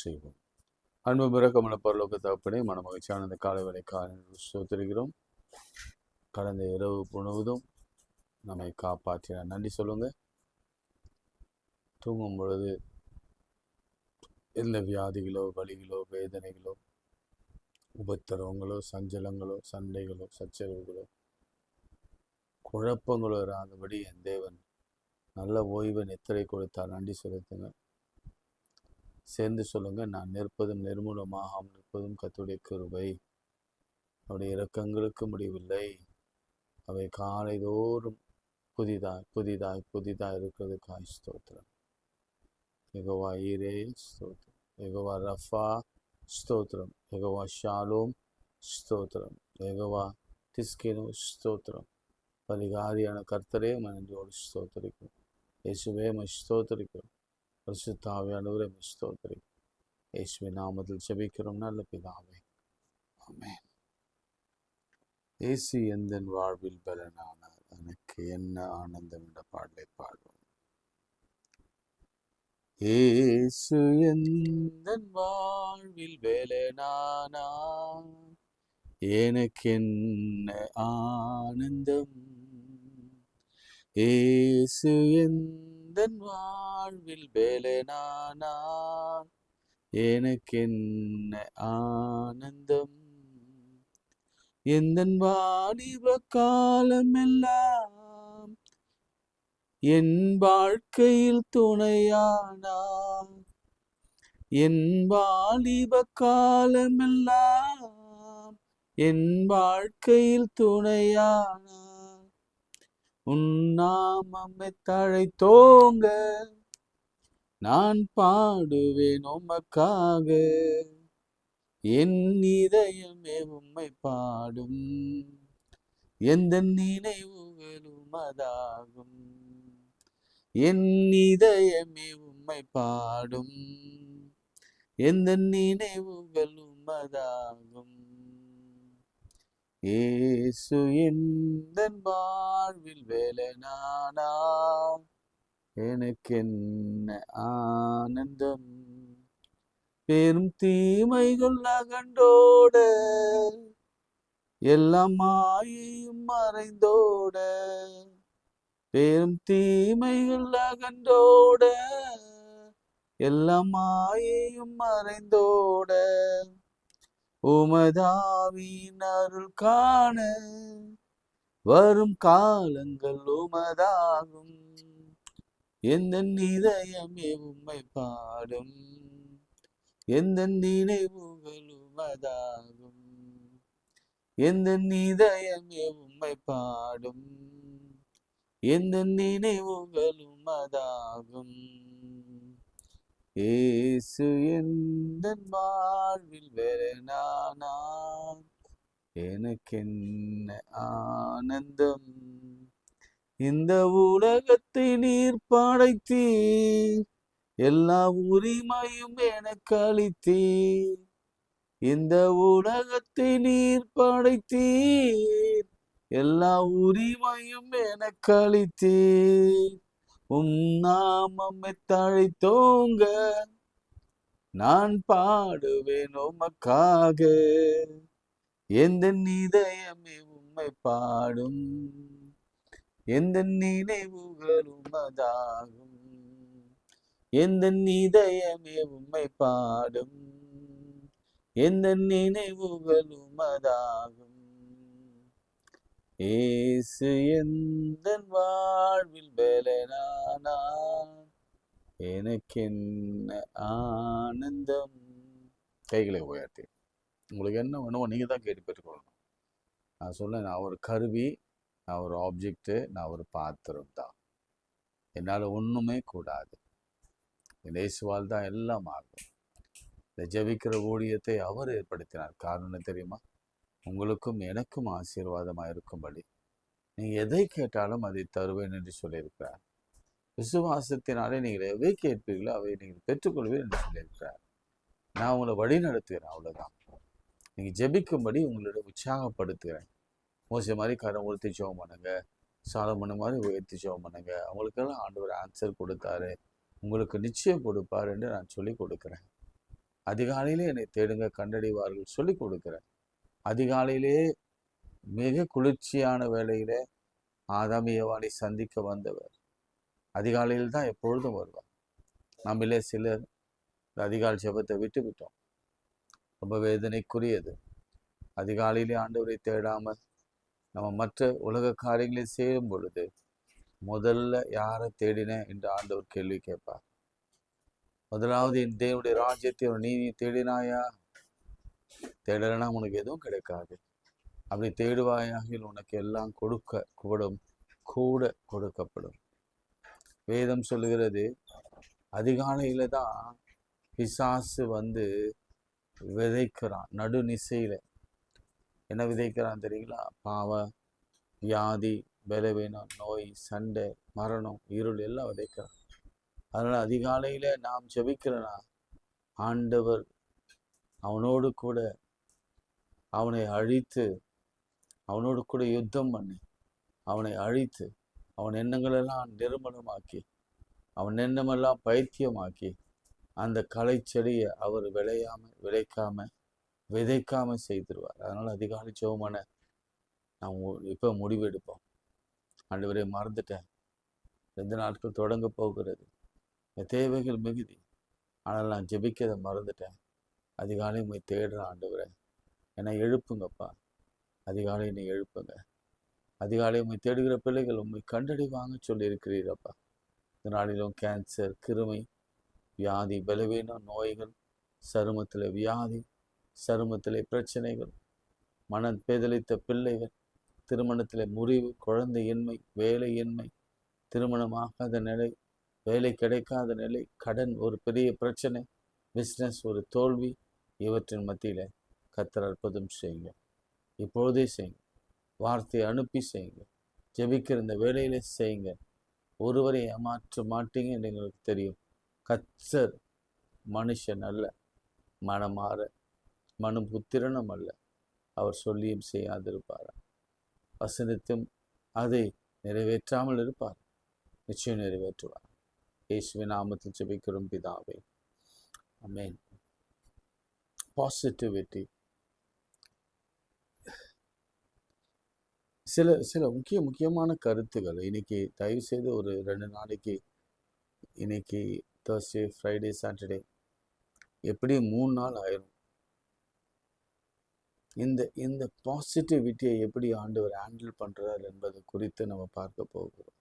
செய்வோம். அன்பு மிரக்கமன பரலோக தகப்பனே, மன மகிழ்ச்சியான இந்த காலை வேலை ஸ்தோத்திரிக்கிறோம். கடந்த இரவு முழுவதும் நம்மை காப்பாற்றின நன்றி சொல்லுங்க. தூங்கும் பொழுது எந்த வியாதிகளோ, வலிகளோ, வேதனைகளோ, உபத்திரவங்களோ, சஞ்சலங்களோ, சண்டைகளோ, சச்சரவுகளோ, குழப்பங்களோ இராதபடி என் தேவன் நல்ல ஓய்வை நித்திரை கொடுத்தார். நன்றி செலுத்துங்க. சேர்ந்து சொல்லுங்க, நான் நிற்பதும் நிர்மூலமாகாமல் நிற்பதும் கர்த்தருடைய கிருபை. அவருடைய இரக்கங்களுக்கு முடிவில்லை. அவை காலைதோறும் புதிதாய் புதிதாய் புதிதாய் இருக்கிறதுக்காய் ஸ்தோத்திரம். யெகோவா ஈரே ஸ்தோத்திரம், யெகோவா ரஃபா ஸ்தோத்திரம், யெகோவா ஷாலோம் ஸ்தோத்திரம், யெகோவா திஸ்கேனு ஸ்தோத்திரம். பரிகாரியான கர்த்தரே நன்றியோடு ஸ்தோத்திரிக்கும். இயேசுவே ஸ்தோத்திரிக்கிறோம். பரிசுத்த ஆவியானவரே ஸ்தோத்திரிக்கிறோம். இயேசுவின் நாமத்தில் ஜெபிக்கிறோம் நல்ல பிதாவே, ஆமென். இயேசு எந்தன் வாழ்வில் பலனானார், எனக்கு என்ன ஆனந்தம் என்ற பாடலை பாடுவோம். இயேசு எந்தன் வாழ்வில் பலனானார், எனக்கு என்ன ஆனந்தம். இயேசு எந்தன் வாழ்வில் பலனானார், எனக்கு என்ன ஆனந்தம். எந்தன் வாலிப காலமெல்லாம் என் வாழ்க்கையில் துணையானார், என் வாலிப காலமெல்லாம் என் வாழ்க்கையில் துணையானார். உன் நாமமே தழைத்தோங்க நான் பாடுவேன் உமக்காக, என் இதயமே உம்மை பாடும், எந்த நினைவுகளும் அதாகும். என் இதயமே உம்மை பாடும், எந்த நினைவுகளும் அதாகும். இயேசு எந்தன் வாழ்வில் பலனானார், எனக்கு என்ன ஆனந்தம். பெரும் தீமைகள் அகன்றோட, எல்லாம் மாயையும் மறைந்தோட, பெரும் தீமைகள் அகன்றோட, எல்லாம் மாயையும் மறைந்தோட, உமதாவின் அருள் காண வரும் காலங்கள் உமதாகும். எந்த இதயமே உம்மை பாடும், எந்த நினைவுகளும் அதாகும். எந்த இதயமே உம்மை பாடும், எந்த நினைவுகளும் அதாகும். இயேசு எந்தன் வாழ்வில் பலனானார், எனக்கு என்ன ஆனந்தம். இந்த உலகத்தை நீர் படைத்தீர், எல்லா உரிமையும் எனக்கு அளித்தீர். இந்த உலகத்தை நீர் படைத்தீர், எல்லா உரிமையும் எனக்கு அளித்தீர். உம் நாமமே தழைத்தோங்க நான் பாடுவேன் உமக்காக, எந்த இதயமே உம்மை பாடும், எந்த நினைவுகளும் அதாகும். எந்த இதயமே உம்மை பாடும், எந்த நினைவுகளும் அதாகும். இயேசு எந்தன் வாழ்வில் பலனானார், எனக்கு என்ன ஆனந்தம். கைகளை உயர்த்தி உங்களுக்கு என்ன வேணுமோ நீங்கள் தான் கேட்டு பெற்றுக்கொள்ளணும். நான் சொல்ல, நான் ஒரு கருவி, நான் ஒரு ஆப்ஜெக்டு, நான் ஒரு பாத்திரம் தான். என்னால் ஒன்றுமே கூடாது. இயேசுவால் தான் எல்லாம் ஆகும். இந்த ஜெபிக்கிற ஊழியத்தை அவர் ஏற்படுத்தினார். காரணம் தெரியுமா? உங்களுக்கும் எனக்கும் ஆசீர்வாதமாக இருக்கும்படி நீங்கள் எதை கேட்டாலும் அதை தருவேன் என்று சொல்லியிருக்கிறார். விசுவாசத்தினாலே நீங்கள் எவை கேட்பீர்களோ அவை நீங்கள் பெற்றுக்கொள்வீர் என்று சொல்லியிருக்கிறார். நான் உங்களை வழி நடத்துகிறேன், அவ்வளோதான். நீங்கள் ஜெபிக்கும்படி உங்களோட உற்சாகப்படுத்துகிறேன். மோசே மாதிரி கரம் உயர்த்தி ஜெபம் பண்ணுங்க, சாலமோன் மாதிரி உயர்த்தி ஜெபம் பண்ணுங்க. அவங்களுக்கெல்லாம் ஆண்டவர் ஆன்சர் கொடுத்தாரு, உங்களுக்கு நிச்சயம் கொடுப்பார் என்று நான் சொல்லி கொடுக்குறேன். அதிகாலையிலே என்னை தேடுங்க, கண்டடைவார்கள் சொல்லி கொடுக்கிறேன். அதிகாலையிலே மிக குளிர்ச்சியான வேளையிலே ஆதாம் ஏவாளை சந்திக்க வந்தவர் அதிகாலையில் தான் எப்பொழுதும் வருவார். நம்மளே சிலர் அதிகாலை ஜெபத்தை விட்டு விட்டோம். ரொம்ப வேதனைக்குரியது. அதிகாலையிலே ஆண்டவரை தேடாமல் நம்ம மற்ற உலக காரியங்களை செய்யும் பொழுது முதல்ல யாரை தேடினேன் என்று ஆண்டவர் கேள்வி கேட்பார். முதலாவது என் தேவனுடைய ராஜ்யத்தை ஒரு நீதி தேடினாயா? தேடலைன்னா உனக்கு எதுவும் கிடைக்காது. அப்படி தேடுவாயாக உனக்கு எல்லாம் கூட கொடுக்கப்படும். வேதம் சொல்லுகிறது, அதிகாலையில தான் பிசாசு வந்து விதைக்கிறான். நடு நிசையில என்ன விதைக்கிறான் தெரியுங்களா? பாவம், வியாதி, பலவீனம், நோய், சண்டை, மரணம், இருள் எல்லாம் விதைக்கிறான். அதனால அதிகாலையில நாம் ஜெபிக்கிறனா, ஆண்டவர் அவனோடு கூட அவனை அழித்து, அவனோடு கூட யுத்தம் பண்ணி அவனை அழித்து, அவன் எண்ணங்களெல்லாம் நிர்மலமாக்கி, அவன் எண்ணமெல்லாம் பைத்தியமாக்கி, அந்த களை செடியை அவர் விதைக்காம செய்திருவார். அதனால அதிகாலை ஜெபமான நாம் இப்போ முடிவெடுப்போம். ஆண்டவரே, மறந்துட்டேன், 2 நாட்கள் தொடங்க போகிறது, தேவைகள் மிகுதி, ஆனால் நான் ஜெபிக்கிறத மறந்துட்டேன். அதிகாலை உண்மை தேடுறேன் ஆண்டவரே, என்னை எழுப்புங்கப்பா. அதிகாலை என்னை எழுப்புங்க. அதிகாலை உண்மை தேடுகிற பிள்ளைகள் உண்மை கண்டடைவாங்க சொல்லி இருக்கிறீரப்பா. இந்த நாளிலும் கேன்சர், கிருமி, வியாதி, பலவீனம், நோய்கள், சருமத்தில் வியாதி, சருமத்திலே பிரச்சனைகள், மனம் பேதலித்த பிள்ளைகள், திருமணத்தில் முறிவு, குழந்தையின்மை, வேலையின்மை, திருமணமாகாத நிலை, வேலை கிடைக்காத நிலை, கடன் ஒரு பெரிய பிரச்சனை, பிஸ்னஸ் ஒரு தோல்வி, இவற்றின் மத்தியில் கர்த்தர் அற்புதம் செய்யுங்க. இப்பொழுதே செய்யுங்க. வார்த்தையை அனுப்பி செய்யுங்க. ஜெபிக்கிற இந்த வேலையிலே செய்யுங்க. ஒருவரை ஏமாற்ற மாட்டீங்க என்று எங்களுக்கு தெரியும். கர்த்தர் மனுஷன் அல்ல, மனமாற மனம் புத்திரனும் அல்ல. அவர் சொல்லியும் செய்யாதிருப்பார். வசனத்தும் அதை நிறைவேற்றாமல் இருப்பார். நிச்சயம் நிறைவேற்றுவார். இயேசுவின் நாமத்தில் ஜெபிக்கிறோம் பிதாவே, ஆமென். பாசிட்டிவிட்டி. சில முக்கியமான கருத்துக்கள் இன்னைக்கு தயவு செய்து ஒரு 2 நாளைக்கு, இன்னைக்கு Thursday, Friday, Saturday, எப்படி 3 நாள் ஆயிரும். இந்த பாசிட்டிவிட்டியை எப்படி ஆண்டவர் ஹேண்டில் பண்றார் என்பது குறித்து நம்ம பார்க்க போகிறோம்.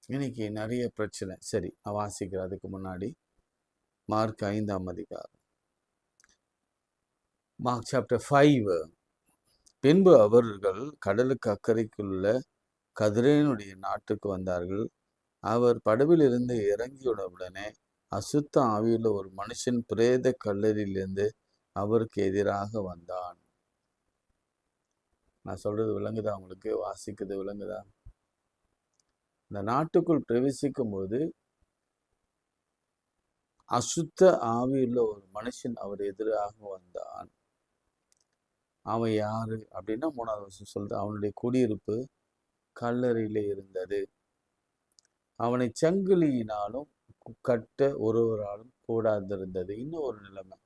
இன்னைக்கு நிறைய பிரச்சனை. சரி, நான் வாசிக்கிறேன். அதுக்கு முன்னாடி மார்க் 5ஆம் அதிகாரம், மார்க் சாப்டர் 5. பின்பு அவர்கள் கடலுக்கு அக்கறைக்குள்ள கதிரேனுடைய நாட்டுக்கு வந்தார்கள். அவர் படவிலிருந்து இறங்கியுடனே அசுத்த ஆவியுள்ள ஒரு மனுஷன் பிரேத கல்லறையிலிருந்து அவருக்கு எதிராக வந்தான். நான் சொல்றது விளங்குதா உங்களுக்கு? வாசிக்கிறது விளங்குதா? இந்த நாட்டுக்குள் பிரவேசிக்கும் போது அசுத்த ஆவியுள்ள ஒரு மனுஷன் அவர் எதிராக வந்தான். அவன் யாரு அப்படின்னா 3வது வருஷம் சொல்றது, அவனுடைய குடியிருப்பு கல்லறையிலே இருந்தது. அவனை சங்கிலியினாலும் கட்ட ஒருவராலும் கூடாதிருந்தது. இன்னும் ஒரு நிலைமை,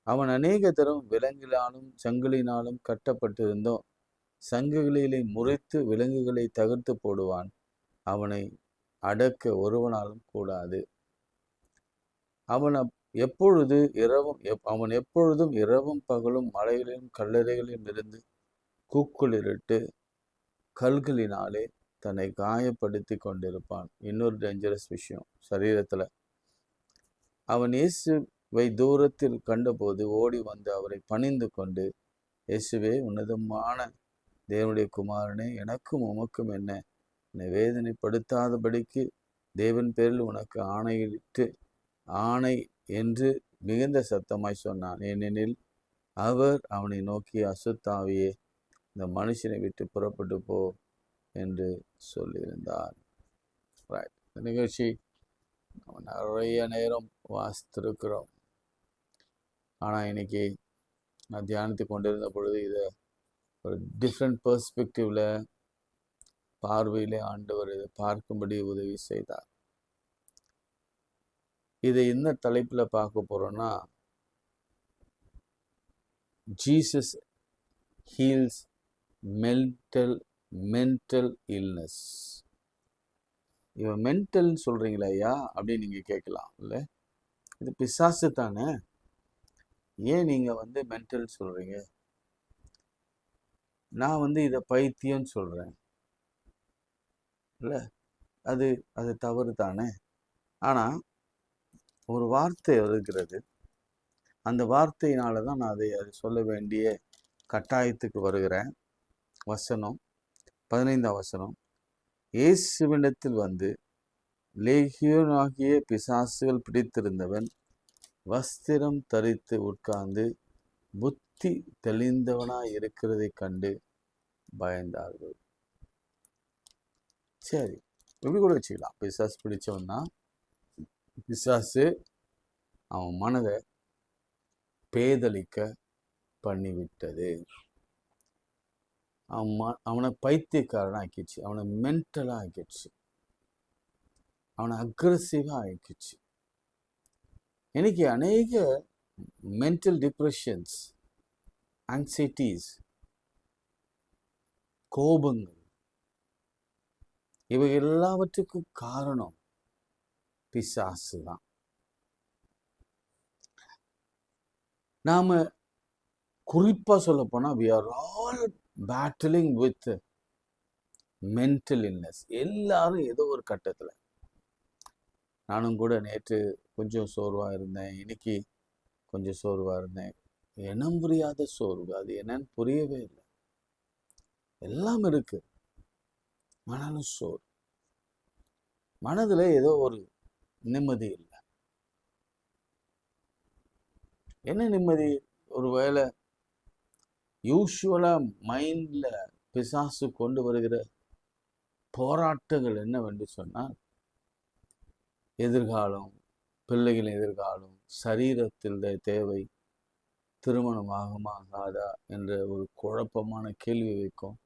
அவன் அநேக தரம் விலங்கினாலும் சங்கிலினாலும் கட்டப்பட்டிருந்தோம். சங்கிலிகளை முறித்து விலங்குகளை தகர்த்து போடுவான். அவனை அடக்க ஒருவனாலும் கூடாது. அவன் எப்பொழுதும் இரவும் பகலும் மலைகளிலும் கல்லறைகளிலும் இருந்து கூக்குளிரிட்டு கல்களினாலே தன்னை காயப்படுத்தி கொண்டிருப்பான். இன்னொரு டேஞ்சரஸ் விஷயம் சரீரத்துல. அவன் இயேசுவை தூரத்தில் கண்டபோது ஓடி வந்து அவரை பணிந்து கொண்டு, இயேசுவே, உன்னதமான தேவனுடைய குமாரனே, எனக்கும் உமக்கும் என்ன, என்னை வேதனைப்படுத்தாதபடிக்கு தேவன் பேரில் உனக்கு ஆணை என்று மிகுந்த சத்தமாய் சொன்னான். ஏனெனில் அவர் அவனை நோக்கி, அசுத்தாவியே, இந்த மனுஷனை விட்டு புறப்பட்டு போ என்று சொல்லியிருந்தார். இந்த நிகழ்ச்சி நம்ம நிறைய நேரம் வாசித்திருக்கிறோம். ஆனால் இன்னைக்கு நான் தியானித்து கொண்டிருந்த பொழுது இதை ஒரு டிஃப்ரெண்ட் பெர்ஸ்பெக்டிவ்ல பார்வையிலே ஆண்டவர் இதை பார்க்கும்படி உதவி செய்தார். இதை என்ன தலைப்புல பார்க்க போறோம்னா, ஜீசஸ் ஹீல்ஸ் மென்டல் இல்னஸ். இவன் மென்டல் சொல்றீங்களா ஐயா அப்படின்னு நீங்க கேட்கலாம். இல்ல, இது பிசாசு தானே, ஏன் நீங்க மென்டல் சொல்றீங்க? நான் இதை பைத்தியம் சொல்றேன். இல்ல, அது அது தவறு தானே. ஆனா ஒரு வார்த்தை இருக்கிறது, அந்த வார்த்தையினால தான் நான் அதை சொல்ல வேண்டிய கட்டாயத்துக்கு வருகிறேன். வசனம் 15ஆம் வசனம், இயேசுவினிடத்தில் லேகியோனாகிய பிசாசுகள் பிடித்திருந்தவன் வஸ்திரம் தரித்து உட்கார்ந்து புத்தி தெளிந்தவனாய் இருக்கிறதை கண்டு பயந்தார்கள். சரி, எப்படி கூட வச்சுக்கலாம். பிசாசு பிடிச்சவன் தான். பிசாசு அவன் மனதை பேதலிக்க பண்ணிவிட்டது. அவனை பைத்தியக்காரனா ஆக்கிடுச்சு, அவனை மென்டலா ஆக்கிடுச்சு, அவனை அக்ரெசிவா ஆக்கிடுச்சு. இன்னைக்கு அநேக மென்டல் டிப்ரெஷன்ஸ், ஆங்ஸைட்டிஸ், கோபங்கள், இவை எல்லாவற்றுக்கும் காரணம் பிசாசு தான். நாம குறிப்பா சொல்ல போனா we are all battling with mental illness. எல்லாரும் ஏதோ ஒரு கட்டத்துல. நானும் கூட நேற்று கொஞ்சம் சோர்வா இருந்தேன், இன்னைக்கு கொஞ்சம் சோர்வா இருந்தேன். இனம் புரியாத சோர்வு, அது என்னன்னு புரியவே இல்லை. எல்லாம் இருக்கு, ஆனாலும் சோர்வு. மனதுல ஏதோ ஒரு நிம்மதி இல்லை. என்ன நிம்மதி? ஒருவேளை யூஸ்வலா மைண்ட்ல பிசாசு கொண்டு வருகிற போராட்டங்கள் என்னவென்று சொன்னால், எதிர்காலம், பிள்ளைகளின் எதிர்காலம், சரீரத்தில் தேவை, திருமணம் ஆகுமா ஆகாதா என்ற ஒரு குழப்பமான கேள்வி வைக்கும்.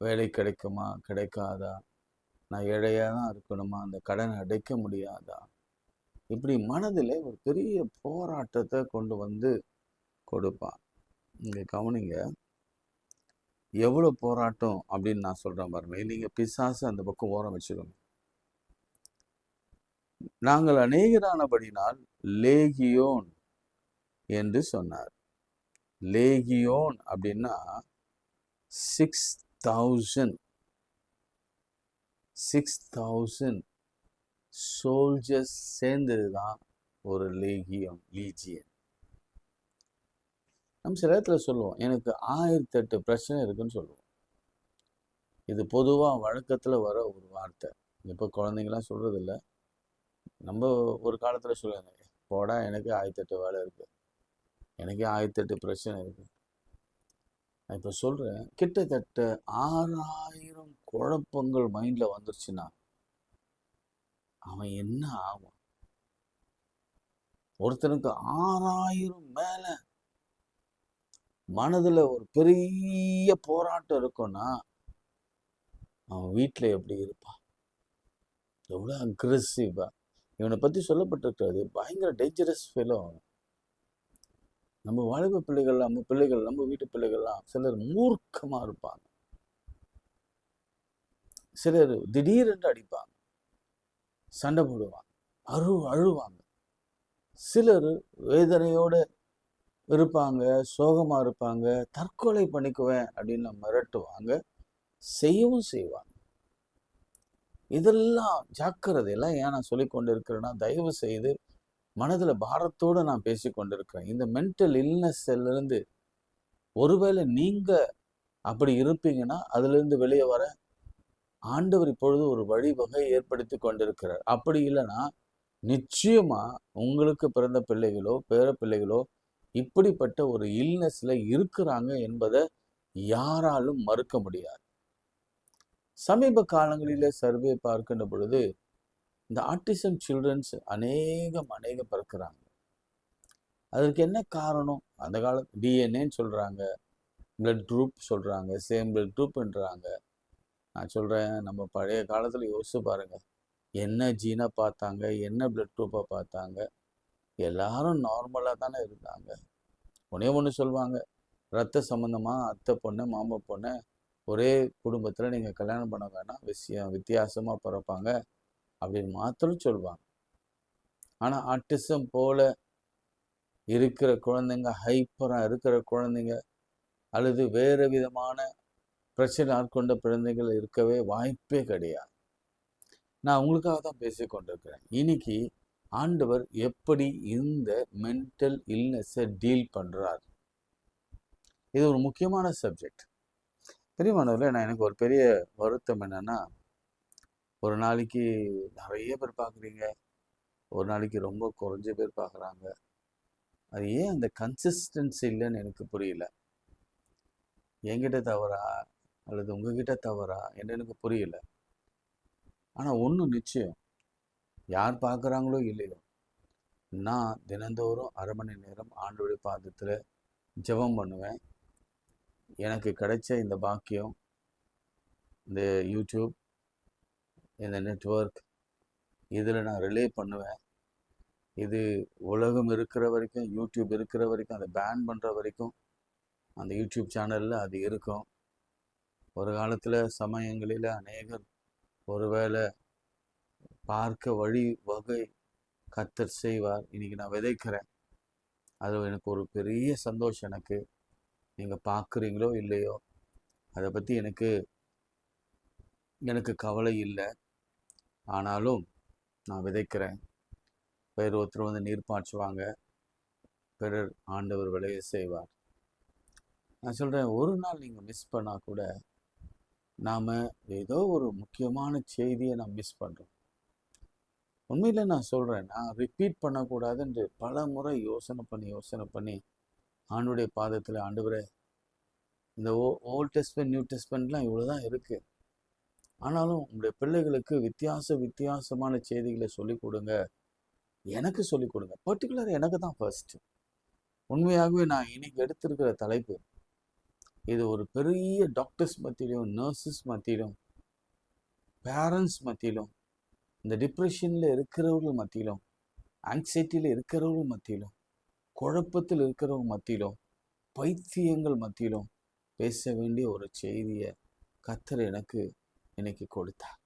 வேலை கிடைக்குமா கிடைக்காதா, நான் ஏழையாக தான் இருக்கணுமா, அந்த கடனை அடைக்க முடியாதா, இப்படி மனதில் ஒரு பெரிய போராட்டத்தை கொண்டு கொடுப்பான். இங்கே கவனிங்க, எவ்வளோ போராட்டம் அப்படின்னு நான் சொல்கிறேன் பாருங்க. நீங்கள் பிசாசு அந்த பக்கம் ஓரம் வச்சுக்கோங்க. நாங்கள் அநேகரானபடினால் லேகியோன் என்று சொன்னார். லேகியோன் அப்படின்னா 6,000 சோல்ஜர்ஸ் சேர்ந்தது தான் ஒரு லீஜியன். நம்ம சில இடத்துல சொல்லுவோம், எனக்கு 1008 பிரச்சனை இருக்குன்னு சொல்லுவோம். இது பொதுவாக வழக்கத்தில் வர ஒரு வார்த்தை. இப்போ குழந்தைங்களாம் சொல்றது இல்லை. நம்ம ஒரு காலத்தில் சொல்லுவாங்க, போடா எனக்கு 1008 வேலை இருக்கு, எனக்கு 1008 பிரச்சனை இருக்கு. நான் இப்போ சொல்றேன், கிட்டத்தட்ட 6000 குழப்பங்கள் மைண்ட்ல வந்துருச்சுன்னா அவன் என்ன ஆகும்? ஒருத்தனுக்கு 6000 மேல மனதுல ஒரு பெரிய போராட்டம் இருக்கும்னா அவன் வீட்டில் எப்படி இருப்பான்? எவ்வளோ அக்ரெசிவா! இவனை பற்றி சொல்லப்பட்டிருக்கிறது, பயங்கர டேஞ்சரஸ் ஃபெலோ. நம்ம வாலிப பிள்ளைகள், நம்ம வீட்டு பிள்ளைகள்லாம் சிலர் மூர்க்கமாக இருப்பாங்க, சிலர் திடீரென்று அடிப்பாங்க, சண்டை போடுவாங்க, அழுவாங்க, சிலர் வேதனையோட இருப்பாங்க, சோகமாக இருப்பாங்க, தற்கொலை பண்ணிக்குவேன் அப்படின்னு மிரட்டுவாங்க, செய்யவும் செய்வாங்க. இதெல்லாம் ஜாக்கிரதையெல்லாம் ஏன் நான் சொல்லி கொண்டு இருக்கிறேன்னா, தயவு செய்து மனதில் பாரத்தோடு நான் பேசி கொண்டிருக்கிறேன். இந்த மென்டல் இல்னஸ்லேருந்து ஒருவேளை நீங்கள் அப்படி இருப்பீங்கன்னா அதிலிருந்து வெளியே வர ஆண்டவர் இப்பொழுது ஒரு வழிவகை ஏற்படுத்தி கொண்டிருக்கிறார். அப்படி இல்லைன்னா நிச்சயமா உங்களுக்கு பிறந்த பிள்ளைகளோ பேர பிள்ளைகளோ இப்படிப்பட்ட ஒரு இல்னஸ்ல இருக்கிறாங்க என்பதை யாராலும் மறுக்க முடியாது. சமீப காலங்களிலே சர்வே பார்க்கின்ற பொழுது இந்த ஆட்டிசம் சில்ட்ரன்ஸ் அநேகம் பிறக்கிறாங்க. அதற்கு என்ன காரணம்? அந்த காலத்து டிஎன்ஏன்னு சொல்றாங்க, பிளட் குரூப் சொல்றாங்க, சேம் பிளட் குரூப்ன்றாங்க. நான் சொல்றேன், நம்ம பழைய காலத்துல யோசிச்சு பாருங்க, என்ன ஜீனை பார்த்தாங்க, என்ன பிளட் குரூப்பை பார்த்தாங்க, எல்லாரும் நார்மலாக தானே இருந்தாங்க. ஒன்றே ஒன்று சொல்லுவாங்க, ரத்த சம்மந்தமாக அத்தை பொண்ணு மாமா பொண்ணு ஒரே குடும்பத்தில் நீங்கள் கல்யாணம் பண்ண வேணாம், வித்தியாசமாக பிறப்பாங்க அப்படின்னு மாத்திரம் சொல்லுவாங்க. ஆனால் ஆட்டிசம் போல இருக்கிற குழந்தைங்க, ஹைப்பராக இருக்கிற குழந்தைங்க அல்லது வேறு விதமான பிரச்சனை ஆட்கொண்ட குழந்தைகள் இருக்கவே வாய்ப்பே கிடையாது. நான் உங்களுக்காக தான் பேசிக்கொண்டிருக்கிறேன். இன்னைக்கு ஆண்டவர் எப்படி இந்த மென்டல் இல்னஸை டீல் பண்ணுறார், இது ஒரு முக்கியமான சப்ஜெக்ட். பெரியமானவர்களே, நான் எனக்கு ஒரு பெரிய வருத்தம் என்னன்னா, ஒரு நாளைக்கு நிறைய பேர் பார்க்குறீங்க, ஒரு நாளைக்கு ரொம்ப குறைஞ்ச பேர் பார்க்குறாங்க. அது ஏன் அந்த கன்சிஸ்டன்சி இல்லைன்னு எனக்கு புரியல. என்கிட்ட தவறா அல்லது உங்ககிட்ட தவறா என்று எனக்கு புரியல. ஆனால் ஒன்று நிச்சயம், யார் பார்க்குறாங்களோ இல்லையோ, நான் தினந்தோறும் 1/2 மணி நேரம் ஆண்டவருடைய பாதத்தில் ஜெபம் பண்ணுவேன். எனக்கு கிடைச்ச இந்த பாக்கியம், இந்த யூடியூப், இந்த நெட்வொர்க், இதில் நான் ரிலே பண்ணுவேன். இது உலகம் இருக்கிற வரைக்கும், யூடியூப் இருக்கிற வரைக்கும், அதை பேன் பண்ணுற வரைக்கும் அந்த யூடியூப் சேனலில் அது இருக்கும். ஒரு காலத்தில் சமயங்களில் அநேகர் ஒருவேளை பார்க்க வழி வகை கர்த்தர் செய்வார். இன்றைக்கி நான் விதைக்கிறேன். அது எனக்கு ஒரு பெரிய சந்தோஷம். எனக்கு நீங்கள் பார்க்குறீங்களோ இல்லையோ அதை பற்றி எனக்கு கவலை இல்லை. ஆனாலும் நான் விதைக்கிறேன். பிறர் ஒருத்தர் வந்து நீர் பாய்ச்சுவாங்க, பிறர் ஆண்டவர் விளைய செய்வார். நான் சொல்கிறேன், ஒரு நாள் நீங்கள் மிஸ் பண்ணால் கூட நாம் ஏதோ ஒரு முக்கியமான செய்தியை நான் மிஸ் பண்ணுறோம். உண்மையில் நான் சொல்கிறேன், நான் ரிப்பீட் பண்ணக்கூடாதுன்று பல முறை யோசனை பண்ணி ஆண்டவருடைய பாதத்தில், ஆண்டவரே, இந்த ஓல்ட் டெஸ்ட்மென்ட் நியூ டெஸ்ட்மென்ட்லாம் இவ்வளோ தான் இருக்குது, ஆனாலும் உங்களுடைய பிள்ளைகளுக்கு வித்தியாசமான செய்திகளை சொல்லிக் கொடுங்க, எனக்கு சொல்லிக் கொடுங்க. பர்டிகுலர் எனக்கு தான் ஃபர்ஸ்ட்டு. உண்மையாகவே நான் இன்னைக்கு எடுத்திருக்கிற தலைப்பு, இது ஒரு பெரிய டாக்டர்ஸ் மத்தியிலும், நர்சஸ் மத்தியிலும், பேரண்ட்ஸ் மத்தியிலும், இந்த டிப்ரெஷனில் இருக்கிறவர்கள் மத்தியிலும், ஆங்ஸைட்டியில் இருக்கிறவர்கள் மத்தியிலும், குழப்பத்தில் இருக்கிறவங்க மத்தியிலும், பைத்தியங்கள் மத்தியிலும் பேச வேண்டிய ஒரு செய்தியை கர்த்தர் எனக்கு இன்னைக்கு கொடுத்தார்.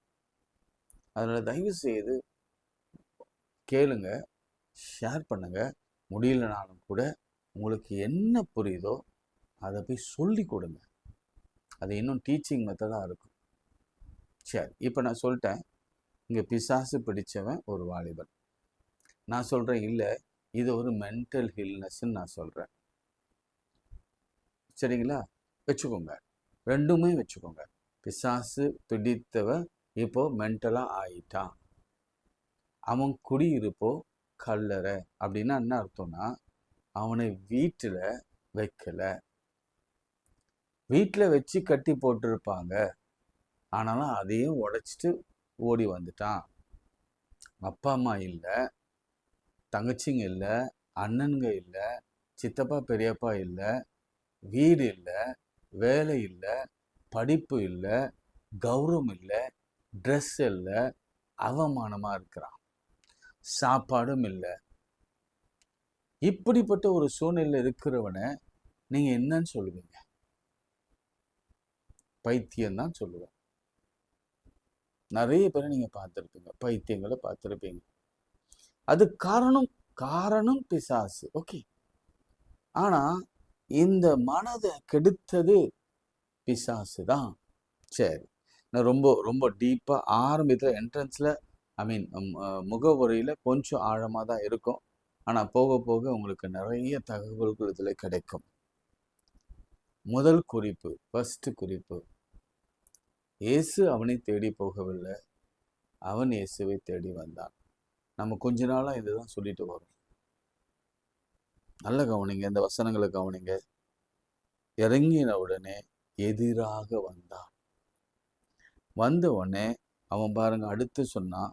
அதனால் தயவு செய்து கேளுங்க, ஷேர் பண்ணுங்க. முடியலனாலும் கூட உங்களுக்கு என்ன புரியுதோ அதை போய் சொல்லி கொடுங்க. அது இன்னும் டீச்சிங் மெத்தடாக இருக்கும். சரி, இப்போ நான் சொல்லிட்டேன், இங்கே பிசாசு பிடிச்சவன் ஒரு வாலிபன். நான் சொல்கிறேன், இல்லை, இது ஒரு மென்டல் இல்னஸ்ன்னு நான் சொல்கிறேன். சரிங்களா? வச்சுக்கோங்க, ரெண்டுமே வச்சுக்கோங்க. பிசாசு பிடித்தவன் இப்போ மென்டலாக ஆயிட்டான். அவன் குடியிருப்போ கல்லறை. அப்படின்னா என்ன அர்த்தம்னா, அவனை வீட்டில் வைக்கலை. வீட்டில் வச்சு கட்டி போட்டிருப்பாங்க, ஆனாலும் அதையும் உடைச்சிட்டு ஓடி வந்துட்டான். அப்பா அம்மா இல்லை, தங்கச்சிங்க இல்லை, அண்ணனுங்க இல்லை, சித்தப்பா பெரியப்பா இல்லை, வீடு இல்லை, வேலை இல்லை, படிப்பு இல்லை, கௌரவம் இல்லை, ட்ரெஸ் இல்லை, அவமானமாக இருக்கிறான், சாப்பாடும் இல்லை. இப்படிப்பட்ட ஒரு சூழ்நிலையில் இருக்கிறவனை நீங்கள் என்னன்னு சொல்லுவீங்க? பைத்தியம்தான் சொல்லுவேன். நிறைய பேரை நீங்கள் பார்த்துருப்பீங்க, பைத்தியங்களை பார்த்துருப்பீங்க. அது காரணம் பிசாசு. ஓகே, ஆனால் இந்த மனதை கெடுத்தது பிசாசு தான். சரி, நான் ரொம்ப டீப்பாக ஆரம்பத்தில் என்ட்ரன்ஸில் முகவுரையில் கொஞ்சம் ஆழமாக தான் இருக்கும். ஆனால் போக போக உங்களுக்கு நிறைய தகவல்கள் இதில் கிடைக்கும். முதல் குறிப்பு, ஃபர்ஸ்ட் குறிப்பு, இயேசு அவனை தேடி போகவில்லை, அவன் இயேசுவை தேடி வந்தான். நம்ம கொஞ்ச நாளாக இதுதான் சொல்லிட்டு வரோம். நல்ல கவனிங்க, இந்த வசனங்களை கவனிங்க. இறங்கின உடனே எதிராக வந்தான். வந்த உடனே அவன் பாருங்க, அடுத்து சொன்னான்,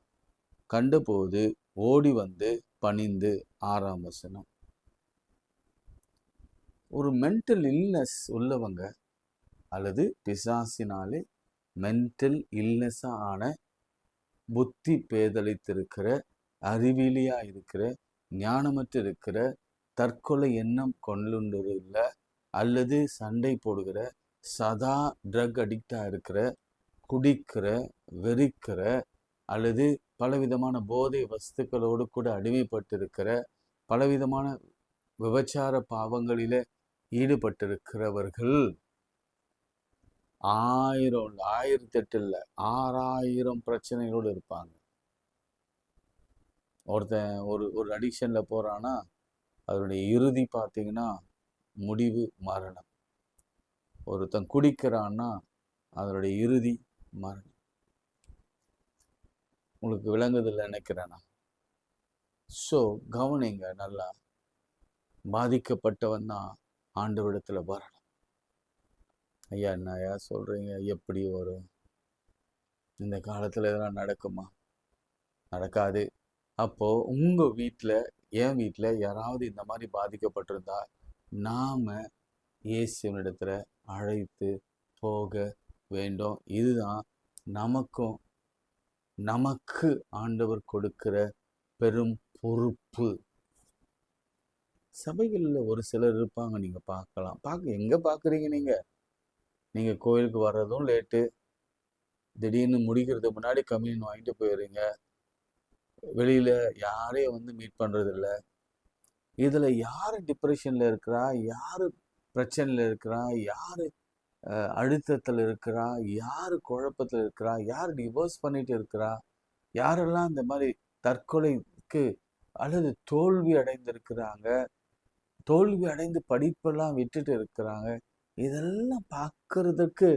கண்டபோது ஓடி வந்து பணிந்து. 6ஆம் வசனம். ஒரு மென்டல் இல்னஸ் உள்ளவங்க அல்லது பிசாசினாலே மென்டல் இல்னஸாக ஆன புத்தி பேதலித்திருக்கிற, அறிவிலியா இருக்கிற, ஞானமற்று இருக்கிற, தற்கொலை எண்ணம் கொண்டுள்ள, அல்லது சண்டை போடுகிற, சதா ட்ரக் அடிக்டா இருக்கிற, குடிக்கிற, வெறிக்கிற, அல்லது பலவிதமான போதை வஸ்துக்களோடு கூட அடிமைப்பட்டிருக்கிற, பலவிதமான விபச்சார பாவங்களிலே ஈடுபட்டிருக்கிறவர்கள் 1008 இல்ல 6000 பிரச்சனைகளோடு இருப்பாங்க. ஒருத்தன் ஒரு அடிக்ஷன்ல போறான்னா அதனுடைய இறுதி பார்த்தீங்கன்னா முடிவு மரணம். ஒருத்தன் குடிக்கிறான்னா அதனுடைய இறுதி மரணம். உங்களுக்கு விளங்குதில்லை நினைக்கிறேன்னா. ஸோ கவனிங்க நல்லா. பாதிக்கப்பட்டவன் தான் ஆண்டவரிடத்துல வரணும். ஐயா என்னையா சொல்றீங்க, எப்படி வரும்? இந்த காலத்துல இதெல்லாம் நடக்குமா? நடக்காது. அப்போ உங்க வீட்டில், என் வீட்டில் யாராவது இந்த மாதிரி பாதிக்கப்பட்டிருந்தா நாம இயேசுவினிடத்துல அழைத்து போக வேண்டும். இதுதான் நமக்கு ஆண்டவர் கொடுக்கிற பெரும் பொறுப்பு. சபைகளில் ஒரு சிலர் இருப்பாங்க, நீங்க பார்க்கலாம். எங்க பார்க்குறீங்க? நீங்க கோயிலுக்கு வர்றதும் லேட்டு, திடீர்னு முடிக்கிறதுக்கு முன்னாடி கம்யூனியன் வாங்கிட்டு போயிடுறீங்க, வெளியில யாரையும் மீட் பண்றது இல்லை. இதுல யாரு டிப்ரெஷன்ல இருக்கிறா, யாரு பிரச்சனையில் இருக்கிறா, யாரு அழுத்தத்தில் இருக்கிறா, யாரு குழப்பத்தில் இருக்கிறா, யார் டிவோர்ஸ் பண்ணிட்டு இருக்கிறா, யாரெல்லாம் இந்த மாதிரி தற்கொலைக்கு அல்லது தோல்வி அடைந்திருக்கிறாங்க, தோல்வி அடைந்து படிப்பெல்லாம் விட்டுட்டு இருக்கிறாங்க, இதெல்லாம் பார்க்கறதுக்கு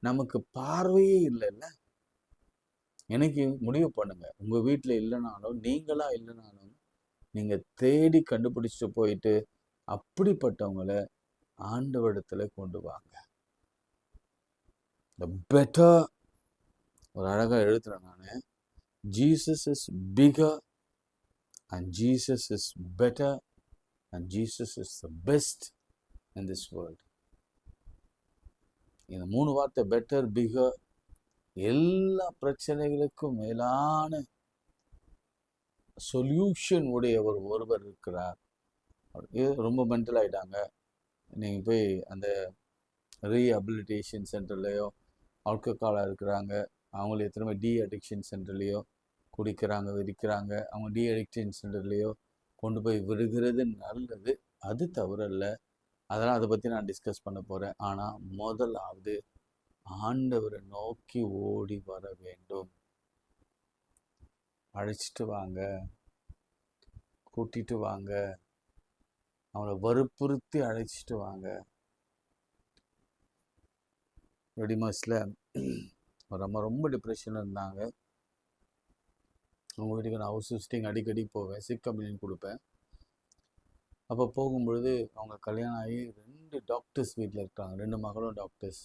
நமக்கு பார்வையே இல்லைல்ல. எனக்கு முடிவு பண்ணுங்க, உங்க வீட்டில் இல்லைனாலும், நீங்களா இல்லைனாலும், நீங்க தேடி கண்டுபிடிச்சிட்டு போயிட்டு அப்படிப்பட்டவங்களை ஆண்டவரிடத்துல கொண்டு வாங்க. பெட்டர், ஒரு அழகா எழுதுறேன் நானு, Jesus is bigger and Jesus is better and Jesus is the best in this world. இந்த 3 வார்த்தை, பெட்டர், பிகர், எல்லா பிரச்சனைகளுக்கும் மேலான சொல்யூஷன் உடைய ஒருவர் இருக்கிறார். ரொம்ப மென்டல் ஆயிட்டாங்க, நீங்க போய் அந்த ரீஹபிலிட்டேஷன் சென்டர்லையோ, ஆல்கஹாலாக இருக்கிறாங்க, அவங்கள திரும்ப டி அடிக்ஷன் சென்டர்லேயோ குடிக்கிறாங்க, வெடிக்கிறாங்க, அவங்க டி அடிக்ஷன் சென்டர்லேயோ கொண்டு போய் விடுகிறது நல்லது, அது தவறல்ல. அதெல்லாம் அதை பற்றி நான் டிஸ்கஸ் பண்ண போகிறேன். ஆனால் முதலாவது ஆண்டவரை நோக்கி ஓடி வர வேண்டும். அழைச்சிட்டு வாங்க, கூட்டிட்டு வாங்க, அவங்கள வற்புறுத்தி அழைச்சிட்டு வாங்க. ரெடிமஸில் ஒரு அம்மா ரொம்ப டிப்ரெஷனில் இருந்தாங்க. அவங்க வீட்டுக்கு நான் ஹவுஸ் விசிட்டிங் அடிக்கடி போவேன், சிக் கம்யூனியன் கொடுப்பேன். அப்போ போகும்பொழுது அவங்க கல்யாணம் ஆகி 2 டாக்டர்ஸ் வீட்டில் இருக்காங்க, 2 மகளும் டாக்டர்ஸ்.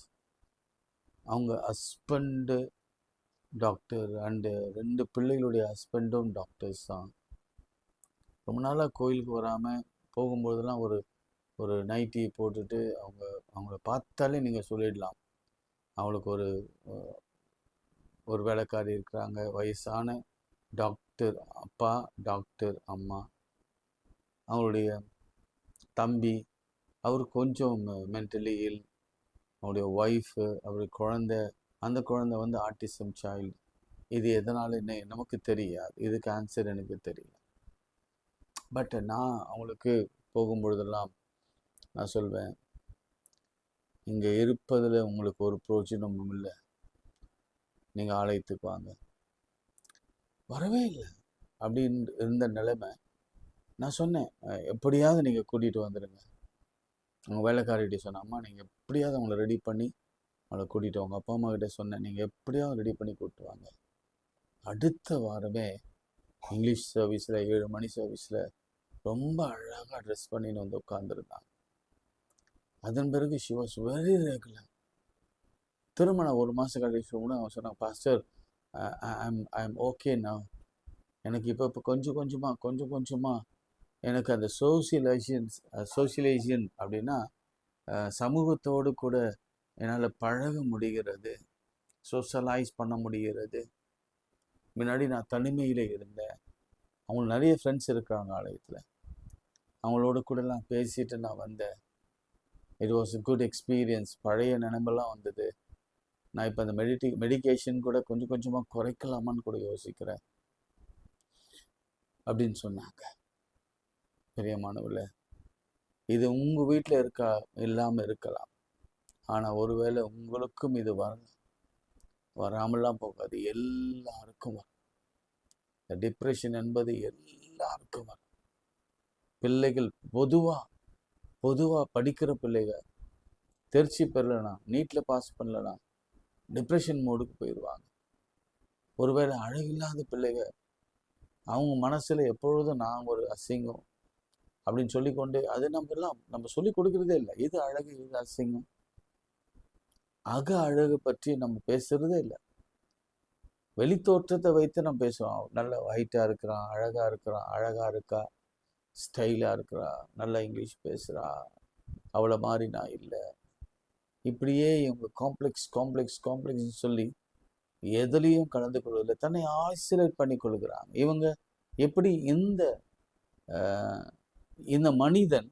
அவங்க ஹஸ்பண்டு டாக்டர் அண்டு 2 பிள்ளைகளுடைய ஹஸ்பண்டும் டாக்டர்ஸ் தான். ரொம்ப நாளாக கோயிலுக்கு வராமல் போகும்போதெல்லாம் ஒரு நைட்டி போட்டுட்டு அவங்கள பார்த்தாலே நீங்கள் சொல்லிடலாம், அவங்களுக்கு ஒரு வேலைக்காரி இருக்கிறாங்க, வயசான டாக்டர் அப்பா, டாக்டர் அம்மா. அவங்களுடைய தம்பி அவர் கொஞ்சம் மென்டலி இல், அவருடைய ஒய்ஃபு, அவருடைய குழந்தை, அந்த குழந்தை ஆட்டிசம் சைல்டு. இது எதனால் என்ன நமக்கு தெரியாது, இது கேன்சர் எனக்கு தெரியல. பட் நான் அவங்களுக்கு போகும்பொழுதெல்லாம் நான் சொல்வேன், இங்கே இருப்பதில் உங்களுக்கு ஒரு பிரயோஜனமும் இல்லை, நீங்கள் ஆலயத்துக்கு வாங்க. வரவே இல்லை அப்படின்னு இருந்த நிலைமை. நான் சொன்னேன், எப்படியாவது நீங்கள் கூட்டிகிட்டு வந்துடுங்க. அவங்க வேலைக்காரிகிட்ட சொன்னேன், அம்மா நீங்கள் எப்படியாவது அவங்கள ரெடி பண்ணி அவளை கூட்டிகிட்டு வாங்க. அப்பா அம்மா கிட்டே சொன்னேன், நீங்கள் எப்படியாவது ரெடி பண்ணி கூப்பிட்டு வாங்க. அடுத்த வாரமே இங்கிலீஷ் சர்வீஸில் 7 மணி சர்வீஸில் ரொம்ப அழகாக ட்ரெஸ் பண்ணின்னு உட்காந்துருந்தாங்க. அதன் பிறகு ஷி வாஸ் வெரி ரெகுலர். திரும்ப நான் 1 மாதம் கழிச்சு கூட அவன் சொன்னான், பாஸ்டர் ஐ எம் ஓகேண்ணா, எனக்கு இப்போ கொஞ்சம் கொஞ்சமாக எனக்கு அந்த சோசியலைசேஷன் அப்படின்னா சமூகத்தோடு கூட என்னால் பழக முடிகிறது, சோஷலைஸ் பண்ண முடிகிறது. முன்னாடி நான் தனிமையிலே இருந்தேன். அவங்களுக்கு நிறைய ஃப்ரெண்ட்ஸ் இருக்காங்க ஆலயத்தில். அவங்களோட கூடலாம் பேசிட்டு நான் வந்தேன். It was a good experience. பழைய நினைவெல்லாம் வந்தது. நான் இப்போ அந்த மெடிகேஷன் கூட கொஞ்சம் கொஞ்சமாக குறைக்கலாமான்னு கூட யோசிக்கிறேன் அப்படின்னு சொன்னாங்க. பிரியமானவர்களே, இது உங்கள் வீட்டில் இல்லாமல் இருக்கலாம். ஆனால் ஒருவேளை உங்களுக்கும் இது வராமலாம் போகாது. எல்லாருக்கும் வரும். இந்த டிப்ரெஷன் என்பது எல்லாருக்கும் வரும். பிள்ளைகள் பொதுவாக படிக்கிற பிள்ளைகள் தேர்ச்சி பெறலைனா, நீட்டில் பாஸ் பண்ணலனா டிப்ரெஷன் மோடுக்கு போயிடுவாங்க. ஒருவேளை அழகில்லாத பிள்ளைகள் அவங்க மனசில் எப்பொழுதும் நான் ஒரு அசிங்கம் அப்படின்னு சொல்லிக்கொண்டு, அது நம்ம சொல்லி கொடுக்கறதே இல்லை. இது அழகு, இது அசிங்கம். அழகு பற்றி நம்ம பேசுறதே இல்லை. வெளித்தோற்றத்தை வைத்து நம்ம பேசுவோம். நல்ல ஒயிட்டாக இருக்கிறான், அழகா இருக்கா, ஸ்டைலாக இருக்கிறா, நல்லா இங்கிலீஷ் பேசுகிறா, அவளை மாதிரி நான் இல்லை. இப்படியே இவங்க காம்ப்ளெக்ஸ் சொல்லி எதுலேயும் கலந்து கொள்வதில்லை. தன்னை ஐசோலேட் பண்ணி கொள்கிறாங்க. இவங்க எப்படி இந்த மனிதன்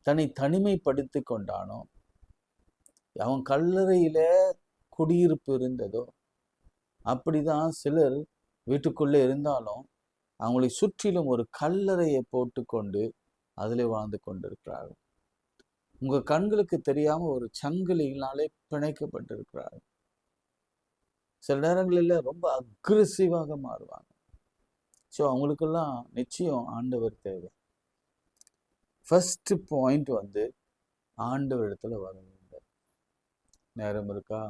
தன்னை தனிமைப்படுத்தி கொண்டானோ, அவன் கல்லறையில குடியிருப்பு இருந்ததோ, அப்படிதான் சிலர் வீட்டுக்குள்ளே இருந்தாலும் அவங்களை சுற்றிலும் ஒரு கல்லறையை போட்டுக்கொண்டு அதிலே வாழ்ந்து கொண்டிருக்கிறார்கள். உங்க கண்களுக்கு தெரியாம ஒரு சங்கிலினாலே பிணைக்கப்பட்டிருக்கிறார்கள். சில நேரங்களில் ரொம்ப அக்ரெசிவாக மாறுவாங்க. ஸோ அவங்களுக்கெல்லாம் நிச்சயம் ஆண்டவர் தேவை. ஃபர்ஸ்ட் பாயிண்ட் ஆண்டவர் இடத்துல வர வேண்டும். நேரம் இருக்கா?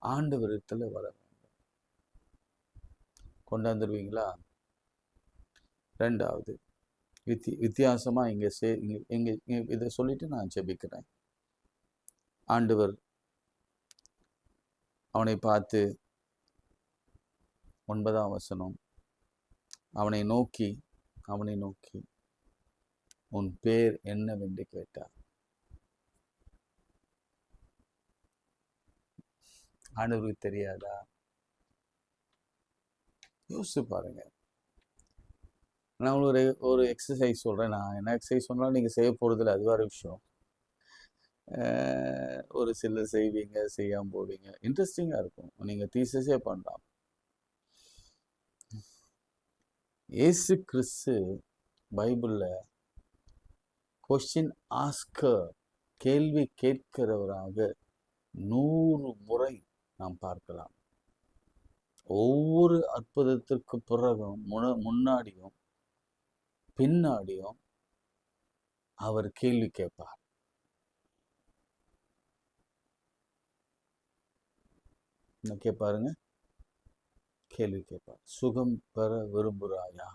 ஆண்டவர் இடத்துல வர வேண்டும். கொண்டாந்துருவீங்களா? ரெண்டாவது வித்தியாசமா இங்க இதை சொல்லிட்டு நான் ஜெபிக்கிறேன். ஆண்டவர் அவனை பார்த்து 9ஆம் வசனம், அவனை நோக்கி உன் பேர் என்னவென்று கேட்டார். ஆண்டவருக்கு தெரியாதா? யோசிச்சு பாருங்க. நான் உங்களுக்கு ஒரு எக்ஸசைஸ் சொல்கிறேன். நான் என்ன எக்ஸசைஸ் சொன்னாலும் நீங்கள் செய்ய போகிறதில்ல, அது வேறு விஷயம். ஒரு சிலர் செய்வீங்க, செய்யாமல் போவீங்க. இன்ட்ரெஸ்டிங்காக இருக்கும். நீங்கள் தீசஸே பண்ணலாம். இயேசு கிறிஸ்து பைபிளில் கொஸ்டின் ஆஸ்கர், கேள்வி கேட்கிறவராக 100 முறை நாம் பார்க்கலாம். ஒவ்வொரு அற்புதத்திற்கு பிறகும் முன்னாடியும் பின்னாடியும் அவர் கேள்வி கேட்பார். கேட்பாருங்க, கேள்வி கேட்பார். சுகம் பெற விரும்புகிறாயா?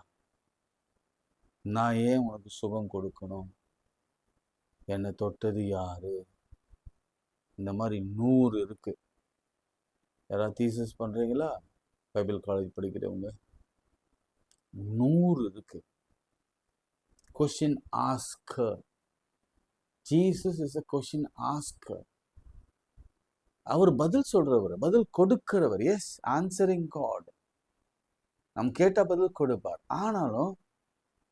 நான் ஏன் உனக்கு சுகம் கொடுக்கணும்? என்னை தொட்டது யாரு? இந்த மாதிரி 100 இருக்கு. யாராவது தீசஸ் பண்றீங்களா? பைபிள் காலேஜ் படிக்கிறவங்க 100 இருக்கு. Question asker. Jesus is a question asker. அவர் பதில் சொல்றவர், பதில் கொடுக்கிறவர். Yes, answering God. நாம் கேட்ட பதில் கொடுப்பார். ஆனாலும்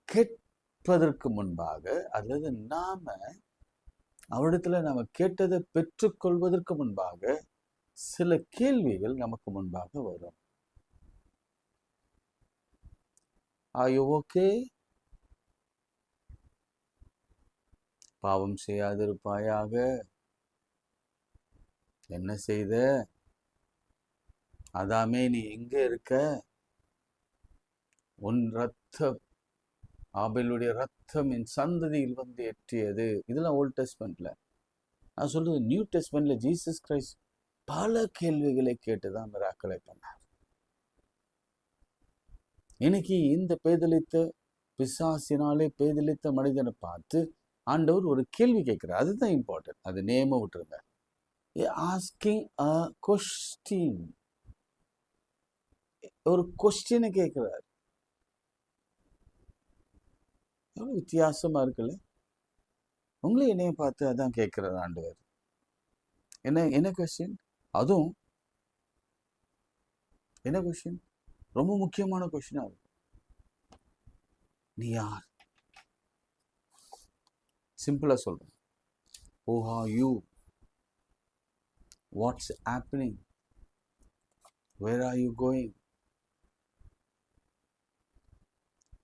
கேட்பதற்கு முன்பாக, அல்லது நாம அவரிடத்துல நாம கேட்டதை பெற்றுக்கொள்வதற்கு முன்பாக சில கேள்விகள் நமக்கு முன்பாக வரும். Are you okay? பாவம் செய்யாதிருப்பாயாக. என்ன செய்த? அதாமே நீ எங்க இருக்க? உன் ரத்தம், ஆபேலுடைய ரத்தம் என் சந்ததியில் எற்றியது. இதெல்லாம் ஓல்ட் டெஸ்ட்மெண்ட்ல. நான் சொல்றது நியூ டெஸ்ட்மெண்ட்ல ஜீசஸ் கிரைஸ்ட் பல கேள்விகளை கேட்டுதான் மிராக்களை பண்ணார். இன்னைக்கு இந்த பேதலித்த பிசாசினாலே பேதலித்த மனிதனை பார்த்து ஆண்டவர் ஒரு கேள்வி கேட்கிறார். அதுதான் இம்பார்ட்டன்ட். அது நேம விட்டுருங்க. Asking a question. ஒரு கொஸ்டினை கேட்கிறார். எவ்வளவு வித்தியாசமா இருக்குல்ல? உங்களை என்னைய பார்த்து அதான் கேட்கிறார் ஆண்டவர். என்ன கொஸ்டின்? அதுவும் என்ன கொஸ்டின்? ரொம்ப முக்கியமான கொஸ்டினா இருக்கும். நீ யார்? சிம்பிளா சொல்றேன். Who are you? What's happening? Where are you going?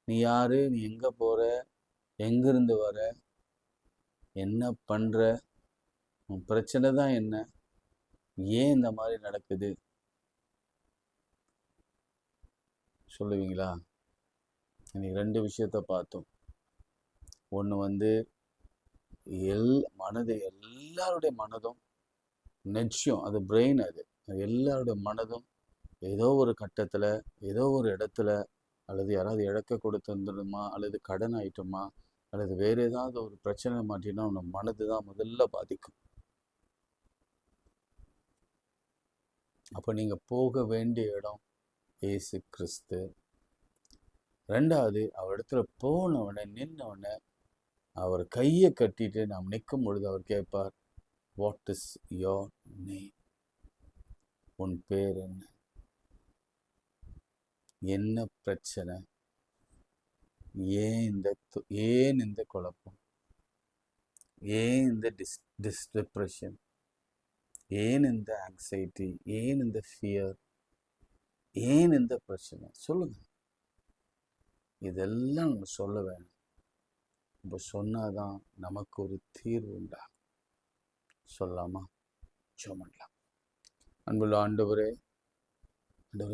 நீ யாரு? நீ எங்க போற? எங்கிருந்து வர? என்ன பண்ற? உன் பிரச்சனை தான் என்ன? ஏன் இந்த மாதிரி நடக்குது? சொல்லுவீங்களா? இன்னைக்கு 2 விஷயத்த பார்த்தோம். ஒன்று மனது, எல்லாருடைய மனதும் நிச்சயம், அது பிரெயின், அது எல்லாருடைய மனதும் ஏதோ ஒரு கட்டத்தில், ஏதோ ஒரு இடத்துல, அல்லது யாராவது இழக்க கொடுத்துருந்துடுமா, அல்லது கடன் ஆயிட்டுமா, அல்லது வேறு ஏதாவது ஒரு பிரச்சனை மாட்டினா உன் மனது தான் முதல்ல பாதிக்கும். அப்போ நீங்கள் போக வேண்டிய இடம் இயேசு கிறிஸ்து. 2வது, அவர் இடத்துல போனவுடனே, நின்னவுடனே, அவர் கையை கட்டிட்டு நாம் நிற்கும் பொழுது அவர் கேட்பார், வாட் இஸ் யோர் நேம்? உன் பேர் என்ன? என்ன பிரச்சனை? ஏன் இந்த குழப்பம்? ஏன் இந்த டிப்ரெஷன்? ஏன் இந்த ஆங்ஸைட்டி? ஏன் இந்த ஃபியர்? ஏன் இந்த பிரச்சனை? சொல்லுங்க. இதெல்லாம் நம்ம சொல்ல வேணும். இப்போ சொன்னாதான் நமக்கு ஒரு தீர்வு உண்டா. சொல்லாமா? ஜெபம். அன்புள்ள ஆண்டவரே,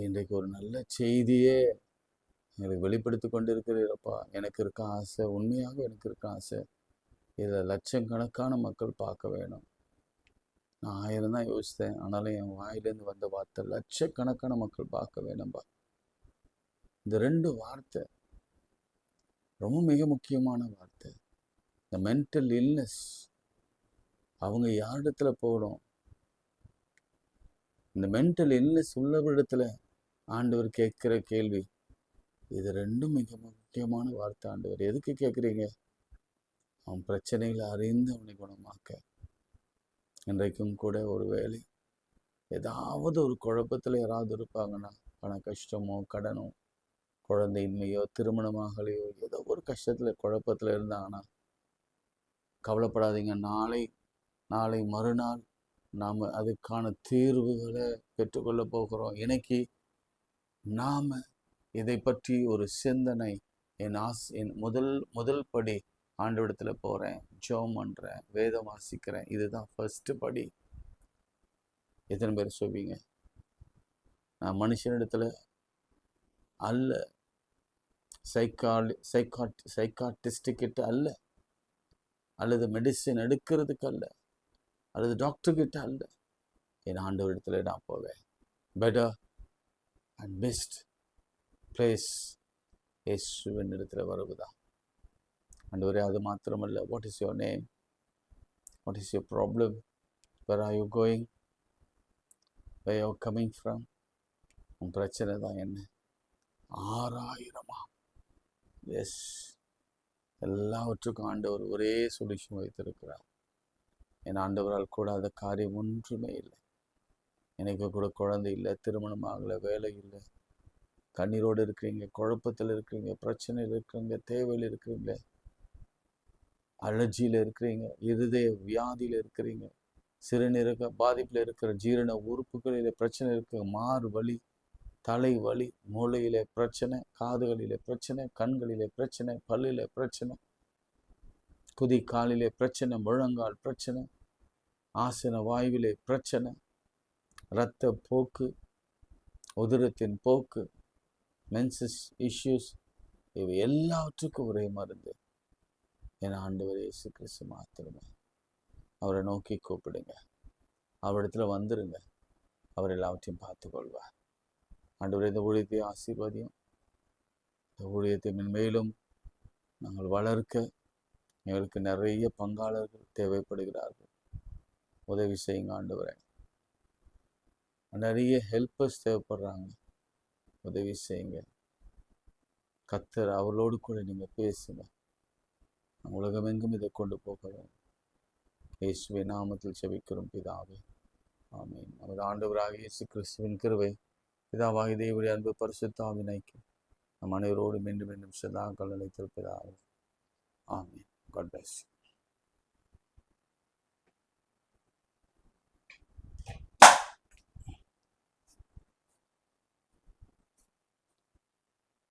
இன்றைக்கு ஒரு நல்ல செய்தியே எங்களுக்கு வெளிப்படுத்தி கொண்டு இருக்கிறீரப்பா. எனக்கு இருக்க ஆசை, உண்மையாக எனக்கு இருக்க ஆசை, இதில் லட்சக்கணக்கான மக்கள் பார்க்க வேணும். நான் 1000 தான் யோசித்தேன், ஆனாலும் என் வாயிலேருந்து வந்த வார்த்தை லட்சக்கணக்கான மக்கள் பார்க்க வேணும்பா. இந்த 2 வார்த்தை ரொம்ப மிக முக்கியமான வார்த்தை. இந்த மென்டல் இல்னஸ், அவங்க யாரிடத்துல போகணும்? இந்த மென்டல் இல்னஸ் உள்ளவரிடத்துல ஆண்டவர் கேட்கிற கேள்வி இது 2 மிக முக்கியமான வார்த்தை. ஆண்டவர் எதுக்கு கேட்குறீங்க? அவன் பிரச்சனைகளை அறிந்து அவனை குணமாக்க. இன்றைக்கும் கூட ஒரு வேளை ஏதாவது ஒரு குழப்பத்தில் யாராவது இருப்பாங்கன்னா, பண கஷ்டமோ, கடனோ, குழந்தையின்மையோ, திருமணமாகலையோ, ஏதோ ஒரு கஷ்டத்தில் குழப்பத்தில் இருந்தாங்கன்னா, கவலைப்படாதீங்க. நாளை மறுநாள் நாம் அதுக்கான தீர்வுகளை பெற்றுக்கொள்ள போகிறோம். இன்னைக்கு நாம் இதை பற்றி ஒரு சிந்தனை, என் முதல் படி ஆண்டவரிடத்தில் போகிறேன், ஜெபம் பண்ணுறேன், வேதம் வாசிக்கிறேன், இதுதான் ஃபர்ஸ்ட் படி. எத்தனை பேர் சொல்வீங்க? நான் மனுஷனிடத்தில் அல்ல, சைக்காட்டிஸ்டிக்கிட்ட அல்ல, அல்லது மெடிசின் எடுக்கிறதுக்கு அல்ல, அல்லது டாக்டர்கிட்ட அல்ல, என் ஆண்டவரிடத்துல நான் போவேன். பெட்டர் அண்ட் பெஸ்ட் பிளேஸ் இயேசுவின் இடத்துல வருவதா. ஆண்டவரே, அது மாத்திரமல்ல, what is your name? What is your problem? Where are you going? Where you coming from? உன் பிரச்சனை தான் என்ன? 6000 எஸ், எல்லாவற்றுக்கும் ஆண்டவர் ஒரே சொல்யூஷன் வைத்திருக்கிறார். என் ஆண்டவரால் கூடாத காரியம் ஒன்றுமே இல்லை. எனக்கு கூட குழந்தை இல்லை, திருமணம் ஆகலை, வேலை இல்லை, கண்ணீரோடு இருக்கிறீங்க, குழப்பத்தில் இருக்கிறீங்க, பிரச்சனையில் இருக்கிறீங்க, தேவையில் இருக்கிறீங்க, அலர்ஜியில் இருக்கிறீங்க, இருதய வியாதியில் இருக்கிறீங்க, சிறுநீரக பாதிப்பில் இருக்கிற ஜீரண உறுப்புகளில் பிரச்சனை இருக்கு, மாறு வலி, தலை வலி, மூளையிலே பிரச்சனை, காதுகளிலே பிரச்சனை, கண்களிலே பிரச்சனை, பல்லிலே பிரச்சனை, குதி காலிலே பிரச்சனை, முழங்கால் பிரச்சனை, ஆசன வாயுவிலே பிரச்சனை, இரத்த போக்கு, உதிரத்தின் போக்கு, மென்சஸ் இஷ்யூஸ், இவை எல்லாவற்றுக்கும் ஒரே மருந்து என் ஆண்டவர் இயேசு கிறிஸ்து மாத்திரமே. அவரை நோக்கி கூப்பிடுங்க, அவரிடத்துல வந்துருங்க, அவர் எல்லாவற்றையும் பார்த்து கொள்வார். ஆண்டவர் இந்த ஊழியத்தை ஆசீர்வதியும். இந்த ஊழியத்தை மேலும் நாங்கள் வளர்க்க எங்களுக்கு நிறைய பங்காளர்கள் தேவைப்படுகிறார்கள். உதவி செய்யுங்க ஆண்டவரே. நிறைய ஹெல்ப்பர்ஸ் தேவைப்படுறாங்க, உதவி செய்யுங்க. கர்த்தர் அவர்களோடு கூட நீங்கள் பேசுங்க. உலகமெங்கும் இதை கொண்டு போகிறோம். இயேசுவின் நாமத்தில் செபிக்கிறோம் பிதாவே, ஆமென். நமது ஆண்டவராகிய இயேசு கிறிஸ்துவின் கிருபை, பிதாவாகிய தேவனுடைய அன்பு பரிசுத்தாவின் ஐக்கியம் நம் அனைவரோடு மீண்டும் மீண்டும் சதா நிலைத்திருப்பதாக. ஆமென். God bless you.